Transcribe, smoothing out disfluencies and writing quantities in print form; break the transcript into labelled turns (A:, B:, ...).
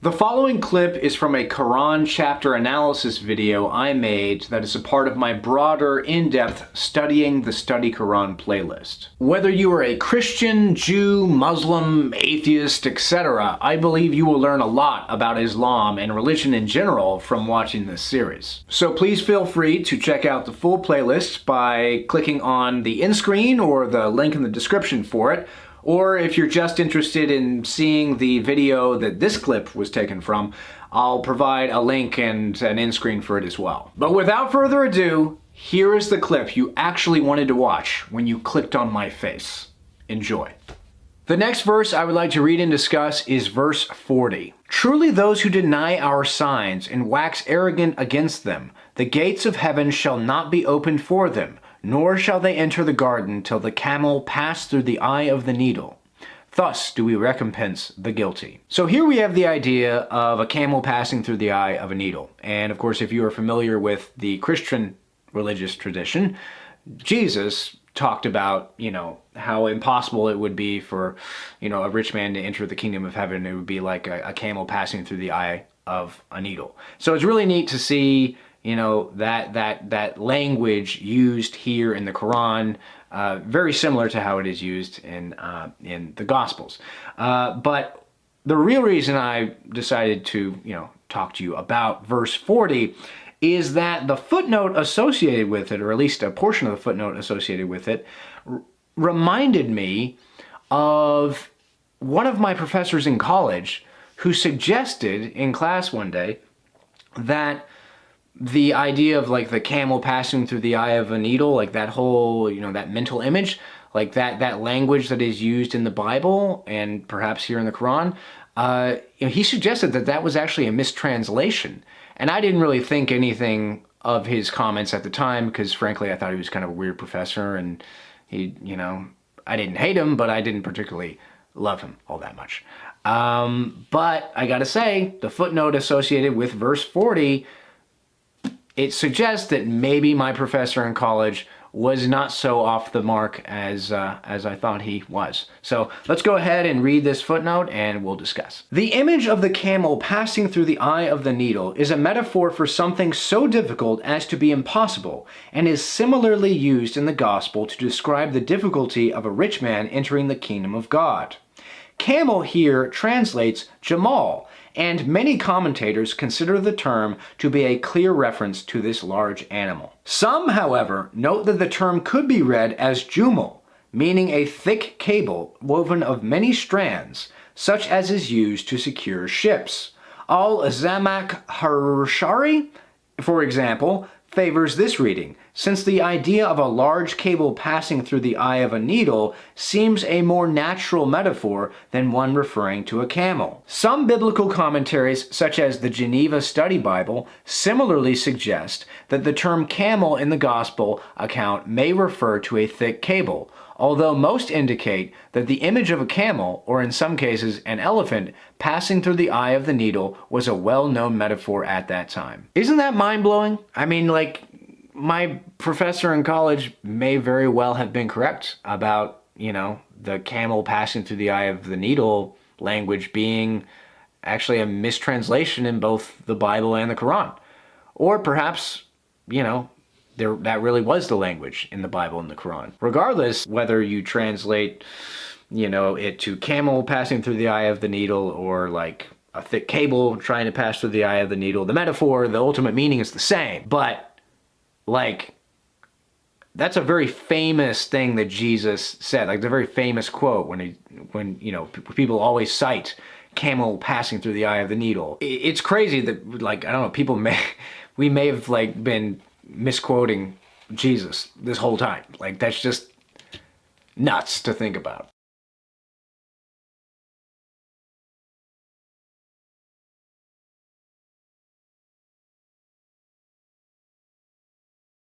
A: The following clip is from a Quran chapter analysis video I made that is a part of my broader, in-depth Studying the Study Quran playlist. Whether you are a Christian, Jew, Muslim, atheist, etc., I believe you will learn a lot about Islam and religion in general from watching this series. So please feel free to check out the full playlist by clicking on the end screen or the link in the description for it. Or if you're just interested in seeing the video that this clip was taken from, I'll provide a link and an end screen for it as well. But without further ado, here is the clip you actually wanted to watch when you clicked on my face. Enjoy. The next verse I would like to read and discuss is verse 40. Truly those who deny our signs and wax arrogant against them, the gates of heaven shall not be opened for them, nor shall they enter the garden till the camel pass through the eye of the needle. Thus do we recompense the guilty. So here we have the idea of a camel passing through the eye of a needle. And of course, if you are familiar with the Christian religious tradition, Jesus talked about, how impossible it would be for, a rich man to enter the kingdom of heaven. It would be like a camel passing through the eye of a needle. So it's really neat to see that language used here in the Quran, very similar to how it is used in the Gospels. But the real reason I decided to, talk to you about verse 40 is that the footnote associated with it, or at least a portion of the footnote associated with it, reminded me of one of my professors in college who suggested in class one day that the idea of like the camel passing through the eye of a needle, like that whole, that mental image, like that language that is used in the Bible and perhaps here in the Quran, he suggested that was actually a mistranslation. And I didn't really think anything of his comments at the time because frankly I thought he was kind of a weird professor and he, I didn't hate him, but I didn't particularly love him all that much. But I gotta say, the footnote associated with verse 40, it suggests that maybe my professor in college was not so off the mark as I thought he was. So let's go ahead and read this footnote and we'll discuss. The image of the camel passing through the eye of the needle is a metaphor for something so difficult as to be impossible, and is similarly used in the gospel to describe the difficulty of a rich man entering the kingdom of God. Camel here translates Jamal, and many commentators consider the term to be a clear reference to this large animal. Some, however, note that the term could be read as Jumal, meaning a thick cable woven of many strands, such as is used to secure ships. Al-Zamakshari, for example, favors this reading, since the idea of a large cable passing through the eye of a needle seems a more natural metaphor than one referring to a camel. Some biblical commentaries, such as the Geneva Study Bible, similarly suggest that the term camel in the Gospel account may refer to a thick cable, although most indicate that the image of a camel, or in some cases an elephant, passing through the eye of the needle was a well-known metaphor at that time. Isn't that mind-blowing? I mean, my professor in college may very well have been correct about, the camel passing through the eye of the needle language being actually a mistranslation in both the Bible and the Quran. Or perhaps, that really was the language in the Bible and the Quran. Regardless, whether you translate, it to camel passing through the eye of the needle or like a thick cable trying to pass through the eye of the needle, the metaphor, the ultimate meaning is the same. But that's a very famous thing that Jesus said, like the very famous quote when people always cite camel passing through the eye of the needle. It's crazy that I don't know, we may have been misquoting Jesus this whole time. That's just nuts to think about.